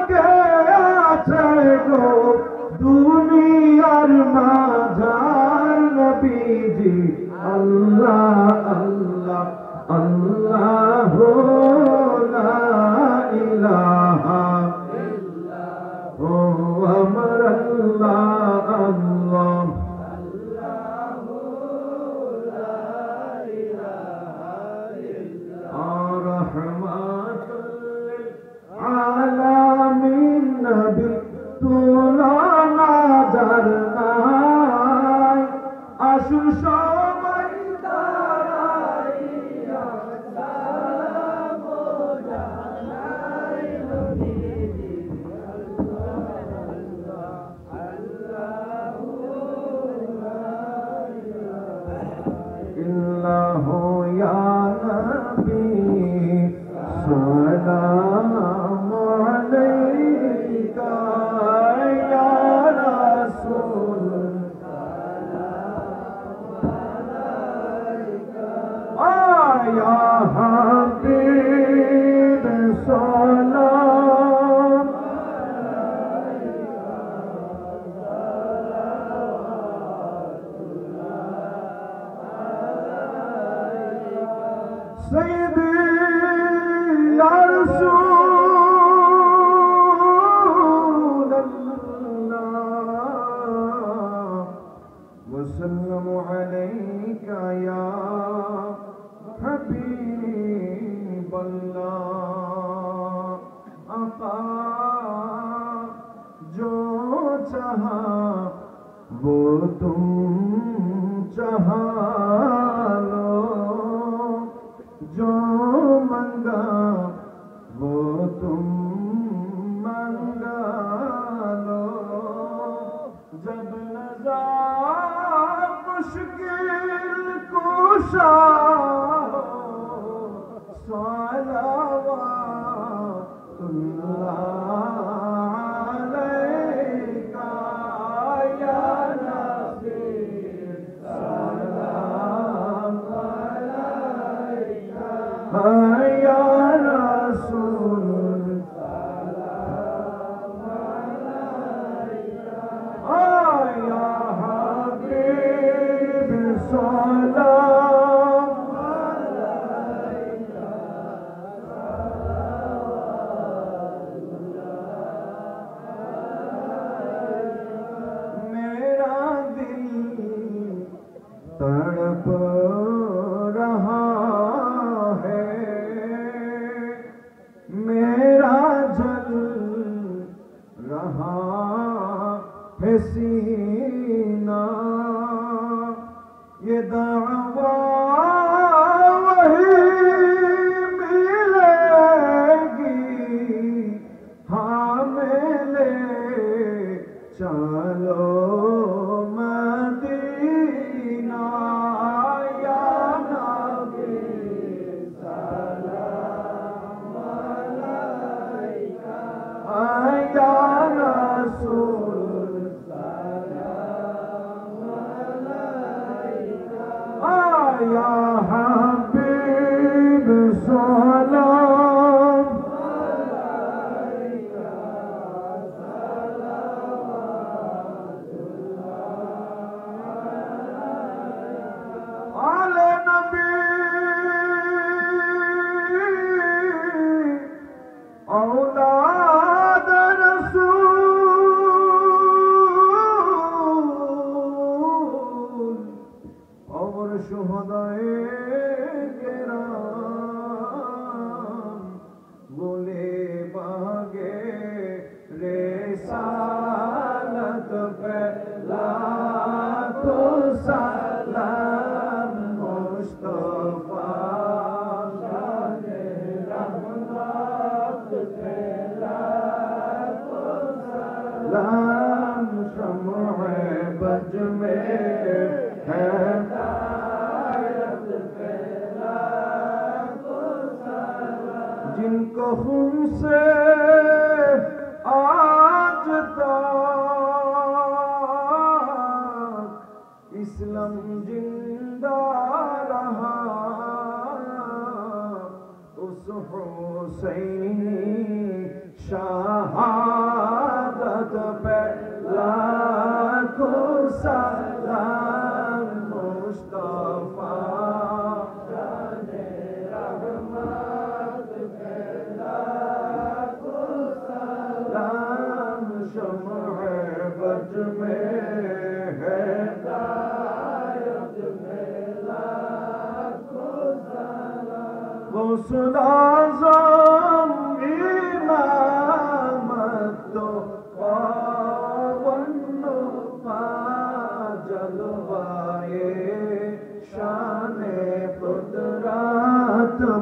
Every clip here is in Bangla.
কে আছে গো দুনিয়ার মাঝার নবীজি আল্লাহ আল্লাহ আল্লাহ লা ইলাহা ও আমার আল্লাহ আল্লাহ আলামিন নবী তুলনা যার নাই আসুন সবাই দাঁড়াইয়া সালাম জানাই নবীজি ইল্লাহু ইয়া নবী সালাম আলাইকা ইয়া রাসূল ইয়া হাবিব সালাম سيدي يا رسول الله وسلم عليك يا حبيب الله آقا جو چاہا وہ تم چاہا لو جو منگا وہ تم منگا لو جب نظر مشکل کشا صلوات اللہ علیکہ یا نبی سلام علیکہ یا رسول سلام علیکہ یا حبیب سلام علیکہ میرا دل تڑپ رہا ہے میرا جل رہا ہے سینہ یہ دعویٰ وہی ملے گی ہاں ملے چلو مدینہ یا نبی سلام علیکہ یا رسول سلام علیکہ یا حبیب سلام علیکہ آلِ نبی اولاد رسول اور شہدائے کرام بولے باغے رسالت پہ لاکھوں سلام مصطفیٰ شان رحمت پہ لاکھوں سلام شمع بج میں ہے ہدایت پہ لاکھوں سلام جن کو خون سے آج تک اسلام زندہ رہا اس حسینی شان شہادت پہ لاکھوں سلام مصطفیٰ جان رحمت پہ لاکھوں سلام شمع بج میں ہدایت میں لاکھوں سلام وہ سنا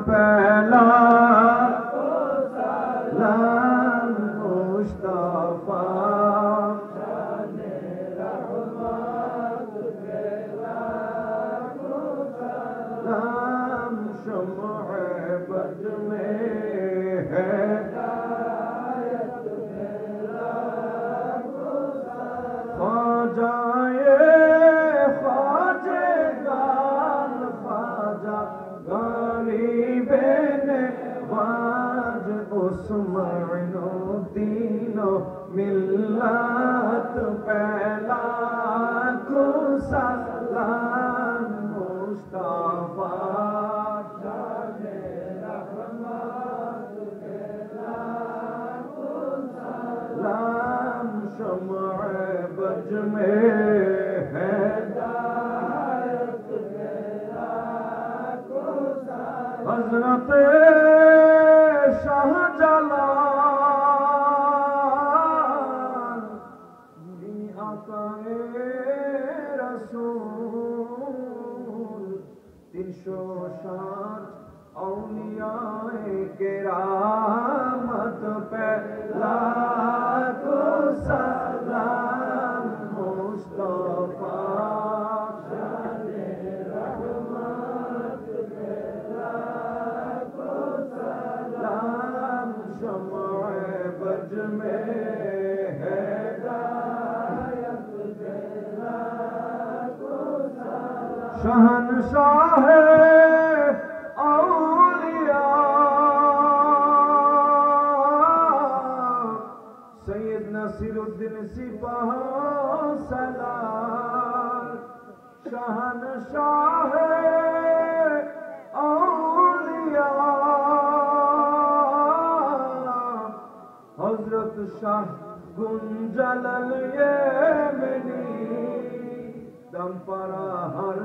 پہلا سلام مصطفیٰ جان رحمت پہلا سلام شمع بج میں ہدایت پہلا خواجہ معین الدین ملت پہلا لاکھوں سلام مصطفیٰ جان رحمت پہلا لاکھوں سلام شمع بج میں ہدایت پہلا لاکھوں سلام حضرت شاہ جلال آقا رسول 360 اولیاء کرامت پہ لاکھوں سلام مصطفیٰ جان رحمت پہ لاکھوں سلام شمع بج میں ہدایت پہ لاکھوں سلام شہنشاہ اولیاء سید نصیر الدین سپاہ سالار شہنشاہ حضرت شاہ گنجلل یمنی دم پر ہر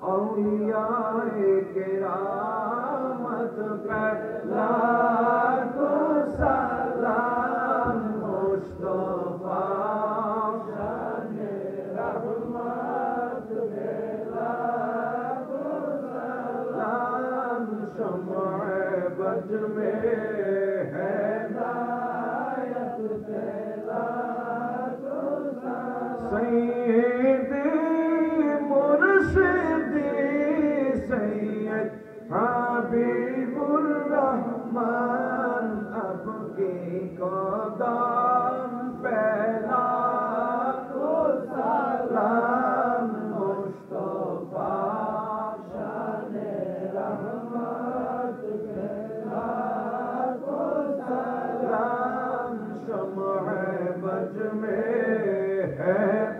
اولیاء کرامت پہ لاکھوں سلام مصطفیٰ جان رحمت پہ لاکھوں سلام شمع بج میں سیدی مرشدی سید حبیب الرحمن اب کی قدم پہ لاکھوں سلام مصطفیٰ شان رحمت پہ لاکھوں سلام شمع بج میں ہدایت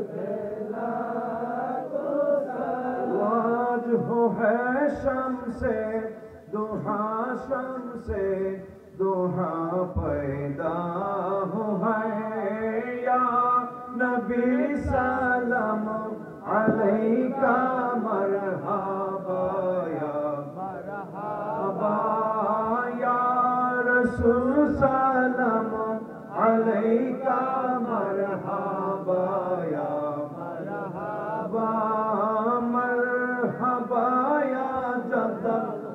پہ لاکھوں سلام واجہ ہے شمس دوحا شمس دوحا پیدا ہے یا نبی سلام علیکہ مرحبا یا مرحبا یا رسول سلام علیکہ مرحبا یا مرحبا مرحبا یا جد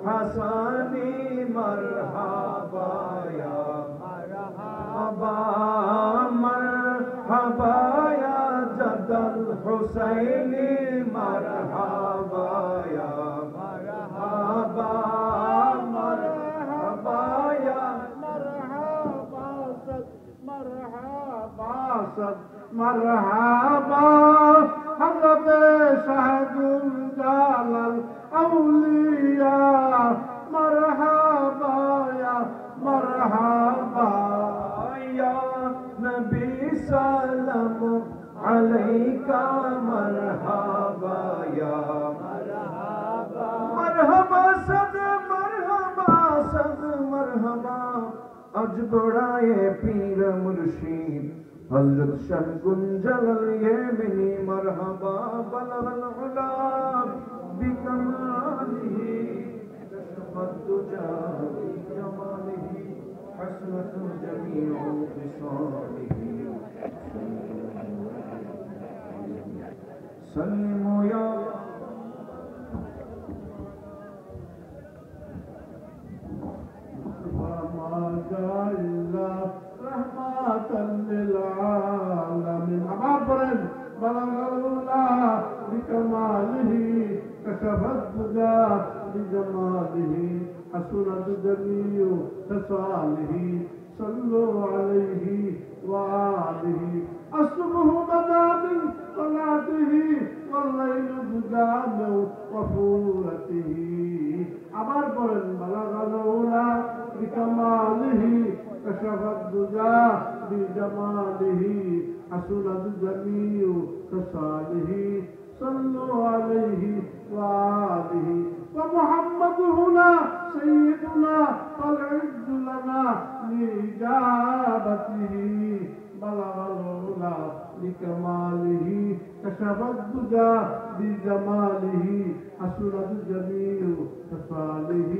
حسانی مرحبا یا مرحبا مرحبا یا جد الحسینی مرحبا یا مرحبا مرحبا یا مرحبا حضرت شاہ جلال اولیاء مرحبا یا مرحبا सब मरहबा अज बड़ाए पीर मुर्शीद हजरत शाह गुंजल ये मिनी मरहबा बलगल उला बिकमालिही कशफत दुजा बिजमालिही हसनत जमीउ खिसालिही सल्लिमु या रहमतन लिल आलमीन। আবার পড়েন বালাগাল্লা বিকামালিহি কশফত দুজা বিজামালিহি হাসুনাত জামিউ তসালিহি সাল্লু আলাইহি ওয়া আলিহি আসবহু বাদা মিন সালাতিহি ওয়াল লাইলু বুজামু ওয়া ফুরাতিহি। আবার পড়েন বালাগাল্লা বিকামালিহি كشفت الدجى بجماله حسنت جميع خصاله صلوا عليه وآله ومحمد هنا سيدنا فالعز لنا لإجابته بلغ العلا لكماله كشفت الدجى بجماله حسنت جميع خصاله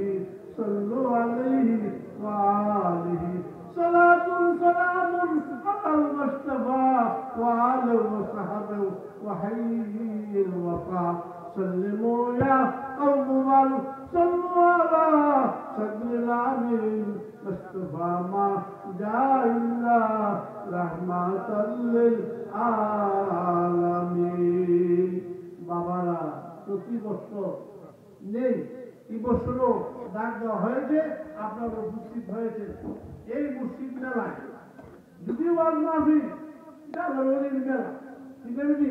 صلوا عليه وآله صلاة سلام على المصطفى وآله وصحبه وحي الوفاء سلموا يا قوم صلوا على صدر العميل مصطفى ما جاء إلا رحمة للعالمين বাবারা প্রতি বছর নেই এই বছরও ডাক দেওয়া হয়েছে, আপনারা উপস্থিত হয়েছে এই মসজিদ মেলায়। যদিও আজ মাহফিল মেলা, ঠিক আছে,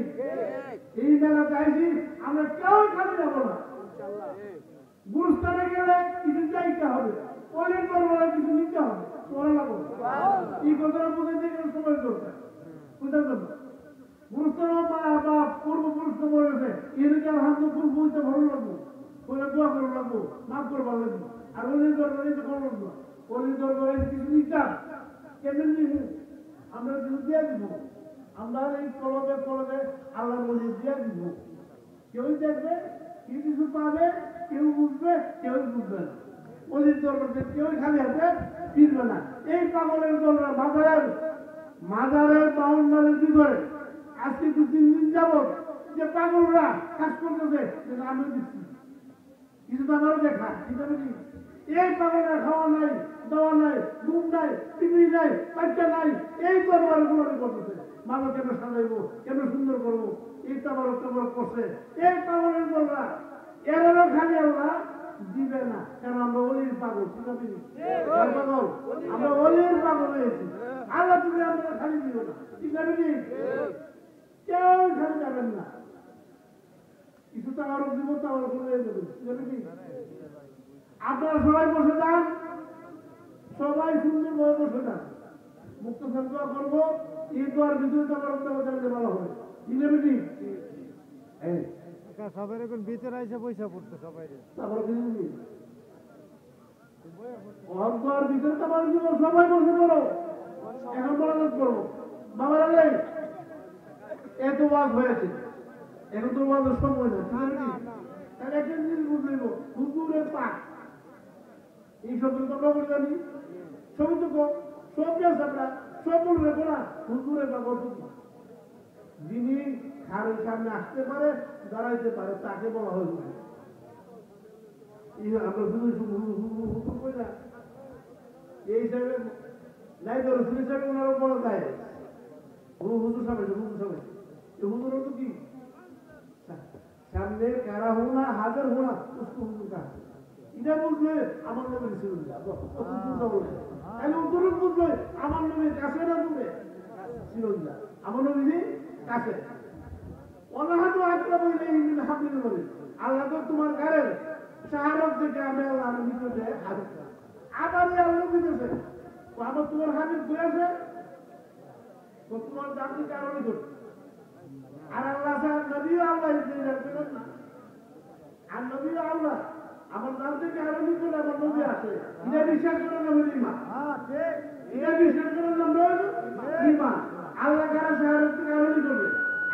এই মেলা চাইছি আমরা কেউ খালি যাবো না। গুরুস্থানে গেলে কিছু চাইতে হবে, অনেক দরবারে কিছু নিতে হবে, তোরা লাগো এই কথাটা বুঝাইতে গেলে সময় দরকার, বুঝতে পারবো। গুরুস্থান বা পূর্বপুরুষ বলেছে এদিকে আলহামদুলিল্লাহ বলতে ভালো লাগবো, বলে দোয়া করে লাগবো, মাফ করবার লাগবো। আর অলির দরবারে তো ভালো লাগবো, অলির দরবারে কিছু নিতাম কেমন নিব, আমরা কিছু দিয়ে দিব। আমরা এই কলবে কলবে আল্লাহ বলি দিয়ে দিব। কেউ দেখবে, কেউ কিছু পাবে, কেউ বুঝবে, কেউ বুঝবে না। অলির দরবারে কেউ খালি হাতে ফিরবে না। এই পাগলের দলরা মাজারের বাউন্ডারের ভিতরে আজকে 2-3 দিন যাবত যে পাগলরা কাজ করতেছে আমি দিচ্ছি কিছু তো আমারও দেখা, ঠিক আছে। এই পাগলের খাওয়া নাই, দাওয়া নাই, ঘুম নাই, টিভি নাই, বাচ্চা নাই, এই দরবারে গুলো করতেছে। মানুষ কেন সাজাইবো, কেন সুন্দর করবো, এই তাবারক করছে এই পাগলের দলরা। এরাও খালি আল্লাহ দিবে না, কারণ আমরা অলির পাগল, ঠিক আছে, পাগল আমরা অলির পাগল হয়েছি। আল্লাহ তুমি আমরা খালি দিব না, ঠিক আছে, কেউ খালি যাবেন না। কিছু টাকার দিব, টাকার করে দেবেন, ঠিক আছে। আপনারা সবাই বসে যান, সবাই সুন্দরভাবে বসে যান। মুক্ত দোয়া করবো, এই দোয়ার ভিতরে টাকার ভালো হবে, ঠিক আছে। সবাই এখন ভিতরে এসে পয়সা পড়তো সবাই ভিতরে সবাই বসে করো, এখন বলাদ করবো। বাবার আগে এত ওয়াজ হয়েছে, এখন তো ওয়াজের সময় না, তাহলে একটা জিনিস বুঝলিব, হুজুরের পাক এই সব কথা বলে জানি, সবই তো সব আমরা সব বলবে না। হুজুরের পাক যিনি খারের সামনে আসতে পারে, দাঁড়াইতে পারে, তাকে বলা হয় হুজুর। আমরা হুজুর কই না, এই হিসাবে নাই তো রসুল হিসাবে ওনারও বলা যায় হুজুর সামনে, হুজুর সামনে হুজুর তো কি সামনে কারা হোনা হাজার হোনা उसको হুজুর का এটা বুঝলে আমার নবী রাসূলুল্লাহ তাহলে উত্তর বুঝলে আমার নবীর কাছে না দূরে রাসূলুল্লাহ, আমার নবী কাছে। ওনাহাদু আকরাবু ইলাইহি মিন হাবলিল ওয়ারিদ, আল্লাহ তো তোমার ঘরের শাহারত থেকে আমি আল্লাহর ভিতরে হাবিব, আবার আল্লাহ দিতেছে আবার তোমার হাবিব করেছে তো তোমার দাবি কারণে করছে। আর আল্লাহ নবী আল্লাহ আর নবী আল্লাহ আমার নাম থেকে আরো নিকট আমার নবী আছে। এটা বিশ্বাস করার নাম হলো ঈমান। এটা বিশ্বাস করার নাম হলো ঈমান। আল্লাহ কারা শাহাদাত থেকে আরো নিকটে।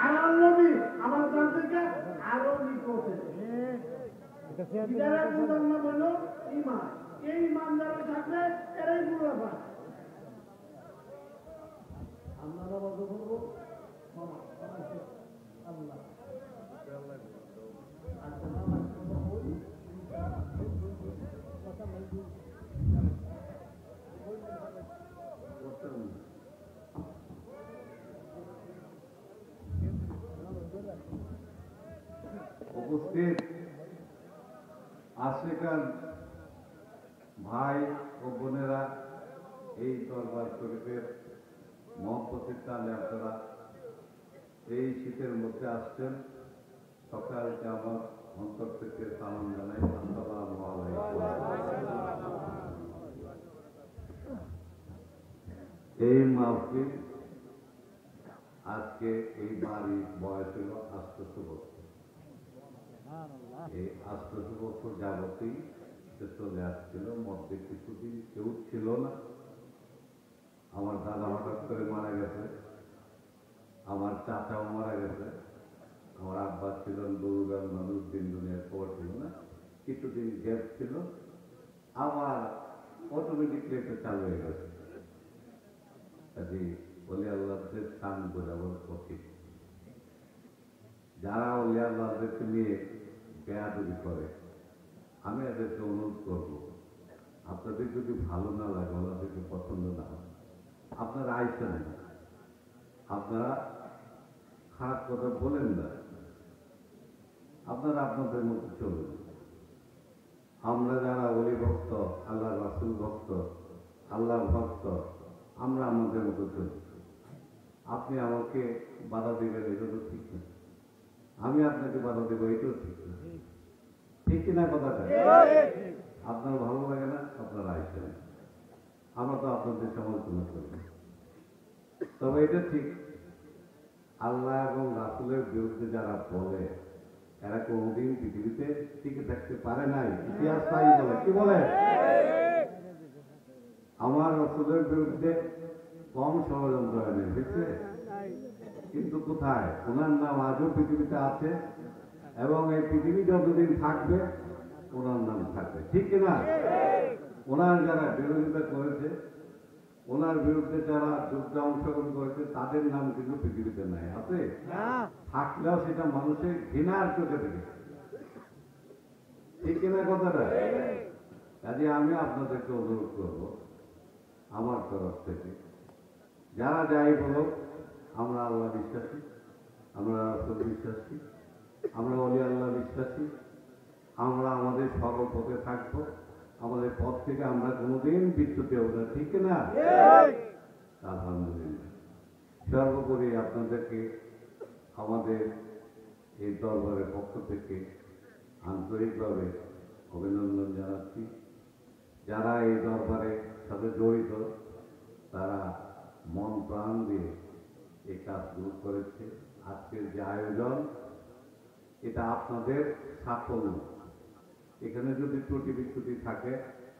আর আল্লাহ নবী আমার নাম থেকে আরো নিকটে। এটার প্রধান নাম হলো ঈমান। এই ঈমান যারা থাকবে এরাই মুনাফা। আমরা নামাজ পড়বো আল্লাহ আচ্ছা নামাজ পড়বো উপস্থিত আশিকান ভাই ও বোনেরা, এই দরবার শরীফের মহব্বতের টানে আপনারা এই শীতের মধ্যে আসছেন। সকালকে আমার অন্তর থেকে সালাম জানাই, আসসালামু আলাইকুম। এই মাহফিল আজকে এই বাড়ির বয়স হল ৮৮ বছর। এই ৮৮ বছর যাবতেই চলে আসছিল। মধ্যে কিছুদিন কেউ ছিল না। আমার দাদা হঠাৎ করে মারা গেছে, আমার চাচাও মারা গেছে, আমার আব্বা ছিলেন গরুগান মানুষ, দিন দুনিয়ার পর ছিল না, কিছুদিন গ্যাপ ছিল, আবার অটোমেটিকলি এটা চালু হয়ে গেছে। কাজে ওলি আল্লাহদের স্থান বোঝাবার কঠিন। যারা ওলি আল্লাহদেরকে নিয়ে বেয়াদবি করে, আমি এদেরকে অনুরোধ করব, আপনাদের যদি ভালো না লাগে, ওনাদেরকে পছন্দ না হয়, আপনারা আইসেন না, আপনারা খারাপ কথা বলেন না, আপনারা আপনাদের মতো চলুন। আমরা যারা ওলি ভক্ত, আল্লাহ রাসূল ভক্ত, আল্লাহর ভক্ত, আমরা আমাদের মতো চলি। আপনি আমাকে বাধা দেবেন, এটা তো ঠিক না। আমি আপনাকে বাধা দেবো, এটাও ঠিক না। ঠিক কিনা কথাটা? আপনার ভালো লাগে না, আপনারা আইসেন, আমরা তো আপনাদের সমালোচনা করি। তবে এটা ঠিক, আল্লাহ এবং রাসূলের বিরুদ্ধে যারা বলে, এরা কোনদিন পৃথিবীতে টিকে থাকতে পারে নাই। ইতিহাস তাই বলে। কি বলে? আমার রাসূলের বিরুদ্ধে কম ষড়যন্ত্র হয়নি, বুঝছে? কিন্তু কোথায়? ওনার নাম আজও পৃথিবীতে আছে, এবং এই পৃথিবী যতদিন থাকবে ওনার নাম থাকবে। ঠিক কিনা? ওনার যারা বিরোধিতা করেছে, ওনার বিরুদ্ধে যারা যুদ্ধে অংশগ্রহণ করেছে, তাদের নাম কিন্তু পৃথিবীতে নাই। আছে? থাকলেও সেটা মানুষের ঘৃণার চোখে থেকে। ঠিক কিনা কথাটা? কাজে আমি আপনাদেরকে অনুরোধ করব, আমার তরফ থেকে যারা যাই বলো, আমরা আল্লাহ বিশ্বাসী, আমরা রাসূল বিশ্বাসী, আমরা ওলি আল্লাহ বিশ্বাসী, আমরা আমাদের সরল পথে থাকবো, আমাদের পথ থেকে আমরা কোনোদিন বিচ্যুত হব না। ঠিক না? আলহামদুলিল্লাহ। সর্বোপরি আপনাদেরকে আমাদের এই দরবারের পক্ষ থেকে আন্তরিকভাবে অভিনন্দন জানাচ্ছি। যারা এই দরবারের সাথে জড়িত, তারা মন প্রাণ দিয়ে এই কাজগুলো করেছে। আজকের যে আয়োজন, এটা আপনাদের সাফল্য। এখানে যদি ত্রুটি বিচ্যুতি থাকে,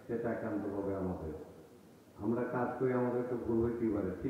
সেটা একান্তভাবে আমাদের। আমরা কাজ করি, আমাদের তো ভুল হইতেই পারে। ঠিক